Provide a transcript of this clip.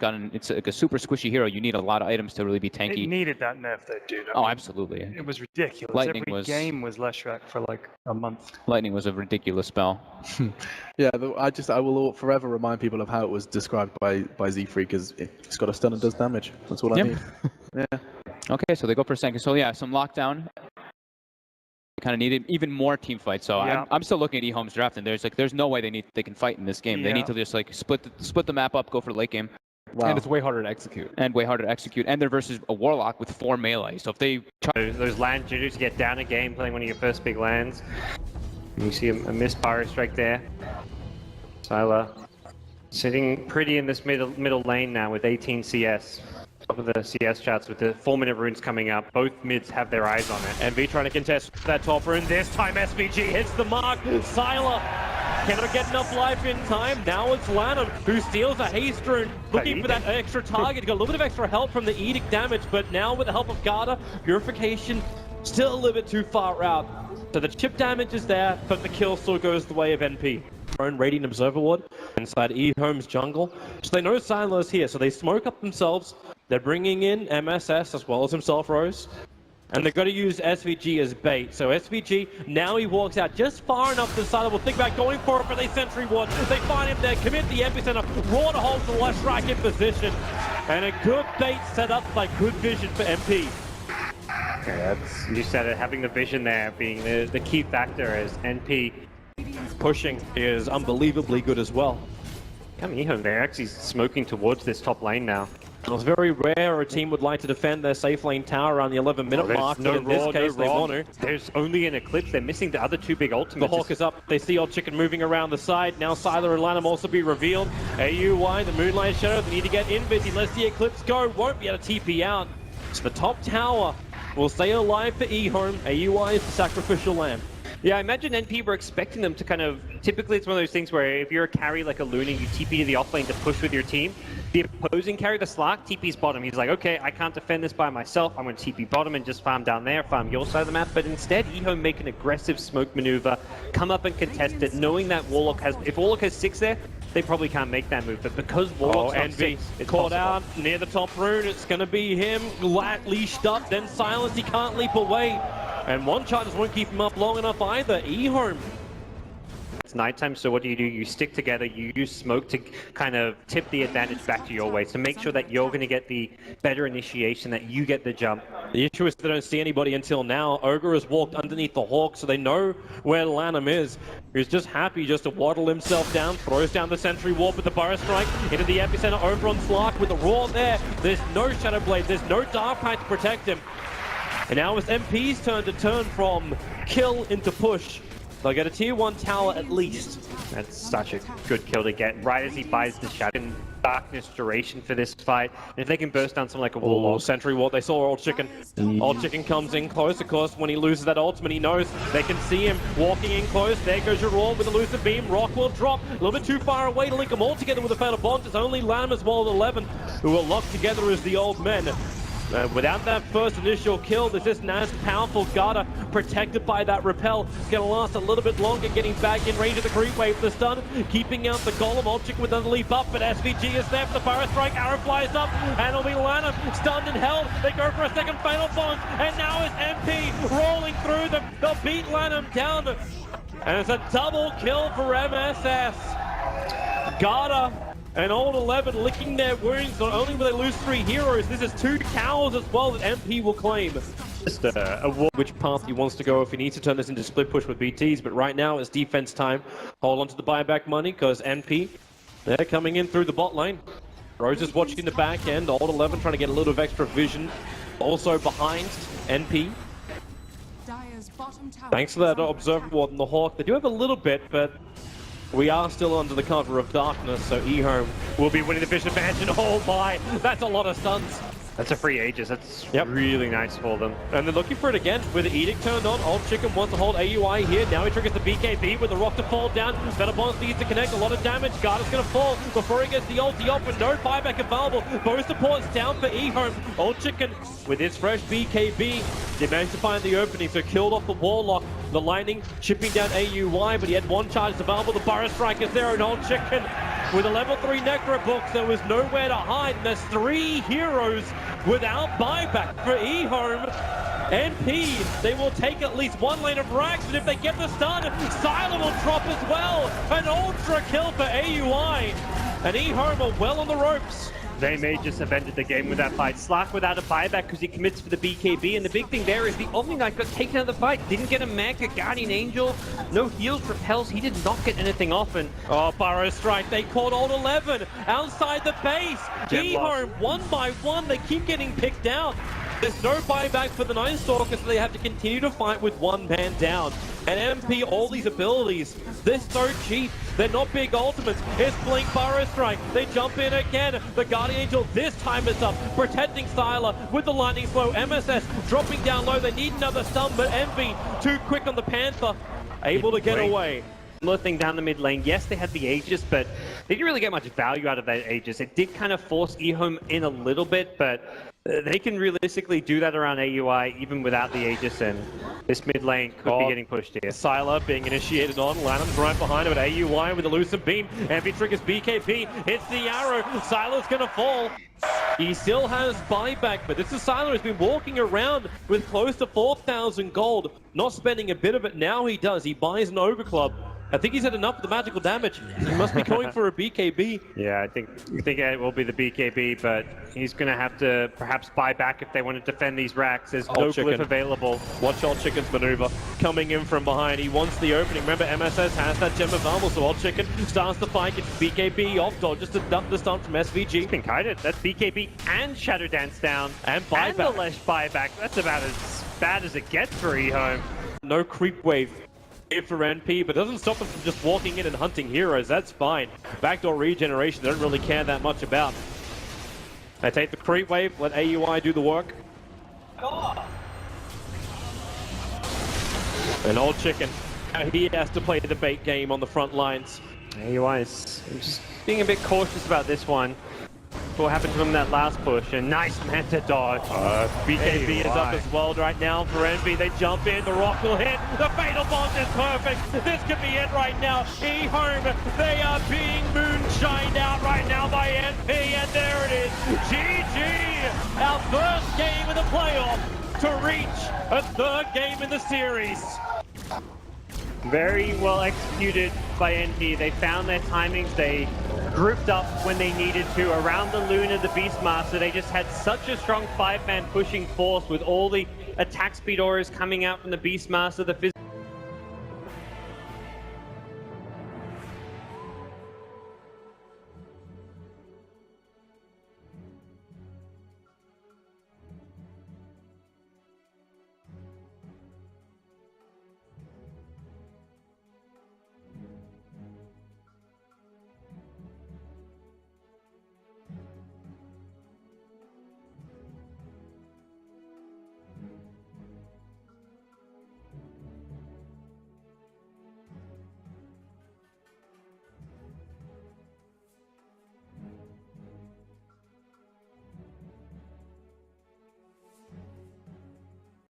It's like a super squishy hero. You need a lot of items to really be tanky. It needed that nerf, though, dude. Oh, absolutely. It was ridiculous. Lightning Every game was Leshrac for like a month. Lightning was a ridiculous spell. Yeah, I will forever remind people of how it was described by Z Freak as it's got a stun and does damage. That's all I need. Yeah. Okay, so they go for a second. So yeah, some lockdown. Kind of needed even more team fights. So Yeah. I'm still looking at EHOME's draft, and there's no way they can fight in this game. They need to just like split the map up, go for the late game. Wow. And it's way harder to execute. And they're versus a Warlock with 4 melee. So if they try Those land jitters to get down a game playing one of your first big lands. And you see a missed Pyro Strike there. Sylar sitting pretty in this middle lane now with 18 CS. Top of the CS chats with the 4-minute runes coming up. Both mids have their eyes on it. NV trying to contest that top rune. This time SVG hits the mark. Sylar cannot get enough life in time. Now it's Lanham who steals a haste rune, looking for that extra target. Got a little bit of extra help from the Edict damage, but now with the help of Garda, Purification still a little bit too far out. So the chip damage is there, but the kill still goes the way of NP. Own Radiant Observer Ward inside EHOME's jungle. So they know Sylar is here, so they smoke up themselves. They're bringing in MSS as well as himself, Rose. And they've got to use SVG as bait. So SVG, now he walks out just far enough to Sylar will think about going for it, but they sentry ward. They find him there, commit the epicenter, raw to hold the Leshrac in position. And a good bait set up by good vision for MP. Yeah, you said it, having the vision there being the key factor as NP Pushing is unbelievably good as well. coming EHOME. They're actually smoking towards this top lane now. It's very rare a team would like to defend their safe lane tower around the 11-minute mark, but in this case they want to. There's only an Eclipse. They're missing the other 2 big ultimates. The Hawk is up. They see Old Chicken moving around the side. Now Sylar and Lanham also be revealed. AUY, the Moonlight Shadow, they need to get in busy. Let's the Eclipse go. Won't be able to TP out. So the top tower will stay alive for EHOME. AUY is the sacrificial lamb. Yeah, I imagine NP were expecting them to kind of... Typically, it's one of those things where if you're a carry like a Luna, you TP to the offlane to push with your team. The opposing carry, the Slark, TP's bottom. He's like, okay, I can't defend this by myself. I'm going to TP bottom and just farm down there, farm your side of the map. But instead, EHOME make an aggressive smoke maneuver, come up and contest it, knowing that Warlock has... If Warlock has 6 there, they probably can't make that move. But because Warlock's on 6, it's caught possible. out near the top rune. It's going to be him, leashed up, then silenced. He can't leap away. And one charge won't keep him up long enough either. EHOME. It's nighttime, so what do? You stick together, you use smoke to kind of tip the advantage back to your way. So make sure that you're going to get the better initiation, that you get the jump. The issue is they don't see anybody until now. Ogre has walked underneath the Hawk, so they know where Lanham is. He's just happy just to waddle himself down, throws down the sentry wall with the Burrow Strike into the epicenter over on Slark with the Roar there. There's no Shadow Blade, there's no Dark Knight to protect him. And now it's MP's turn to turn from kill into push. They'll get a tier 1 tower at least. That's such a good kill to get right as he buys the Shadow Darkness duration for this fight. And if they can burst down something like a Warlock. Sentry ward, they saw Old Chicken. Old Chicken comes in close, of course, when he loses that ultimate, he knows they can see him walking in close. There goes your Roar with a elusive beam. Rock will drop, a little bit too far away to link them all together with a Fatal Bond. It's only Lanham as well as 11 who are locked together as the old men. Without that first initial kill, this isn't as powerful. Garda protected by that repel. It's going to last a little bit longer, getting back in range of the creep wave. The stun, keeping out the Golem. Object with another leap up, but SVG is there for the Pyro Strike. Arrow flies up, and it'll be Lanham stunned and held. They go for a second Fatal Bond, and now it's MP rolling through them. They'll beat Lanham down, and it's a double kill for MSS. Garda and Old 11 licking their wounds. Not only will they lose 3 heroes, this is 2 towers as well that MP will claim. Just which path he wants to go if he needs to turn this into split push with BTs, but right now it's defense time. Hold on to the buyback money because MP, they're coming in through the bot lane. Rose is watching the back end. Old 11 trying to get a little of extra vision. Also behind NP. Thanks to that Observer Ward and the Hawk. They do have a little bit, but we are still under the cover of darkness, so EHOME will be winning the Vision Mansion. Oh my, that's a lot of stuns. That's a free Aegis. That's really nice for them. And they're looking for it again with the Edict turned on. Old Chicken wants to hold AUI here. Now he triggers the BKB with the Rock to fall down. Better Bonds needs to connect. A lot of damage. Garda's going to fall before he gets the ulti up with no buyback available. Both supports down for EHOME. Old Chicken with his fresh BKB. They managed to find the opening, so killed off the Warlock. The Lightning chipping down AUI, but he had 1 charge available. The Burrow Strike is there, and Old Chicken with a level 3 Necro box, there was nowhere to hide. And there's 3 heroes without buyback for EHOME. NP, they will take at least 1 lane of Rax, and if they get the stun, Sylar will drop as well. An ultra kill for AUI. And EHOME are well on the ropes. They may just have ended the game with that fight. Slark without a buyback because he commits for the BKB, and the big thing there is the Omni Knight got taken out of the fight. Didn't get a mech, a Guardian Angel, no heals, repels. He did not get anything off. And oh, Burrow Strike, they caught all 11 outside the base. EHOME, 1 by 1, they keep getting picked out. There's no buyback for the Nine Stalkers, so they have to continue to fight with 1 man down. And MP, all these abilities, they're so cheap. They're not big ultimates. It's Blink, Burrow Strike. They jump in again. The Guardian Angel this time is up, protecting Sylar with the Lightning Slow. MSS dropping down low. They need another stun, but Envy too quick on the Panther. Able to get away. Similar thing down the mid lane. Yes, they had the Aegis, but they didn't really get much value out of that Aegis. It did kind of force EHOME in a little bit, but they can realistically do that around AUI even without the Aegis, and this mid lane could be getting pushed here. Sylar being initiated on. Lanham's right behind him at AUI with elusive beam. Envy triggers BKP. Hits the arrow. Sylar's gonna fall. He still has buyback, but this is Sylar who's been walking around with close to 4,000 gold. Not spending a bit of it. Now he does. He buys an Ogre Club. I think he's had enough of the magical damage. He must be going for a BKB. Yeah, I think it will be the BKB, but he's going to have to perhaps buy back if they want to defend these racks. There's no glyph available. Watch Old Chicken's maneuver. Coming in from behind. He wants the opening. Remember, MSS has that gem available, so Old Chicken starts the fight. Gets BKB off dodge just to dump the stun from SVG. He's been kited. That's BKB and Shadow Dance down. And buyback. And the Lesh buyback. That's about as bad as it gets for EHOME. No creep wave here for NP, but it doesn't stop them from just walking in and hunting heroes. That's fine. Backdoor regeneration, they don't really care that much about. They take the creep wave, let AUI do the work. And Old Chicken, he has to play the bait game on the front lines. AUI is just being a bit cautious about this one. What happened to him in that last push, and nice Manta dodge. BKB is up as well right now for Envy. They jump in, the rock will hit. The fatal bond is perfect. This could be it right now. EHOME, they are being moonshined out right now by NP, and there it is. GG, our first game in the playoff to reach a 3rd game in the series. Very well executed by NP. They found their timings. They grouped up when they needed to around the Luna, the Beastmaster. They just had such a strong 5-man pushing force with all the attack speed auras coming out from the Beastmaster, the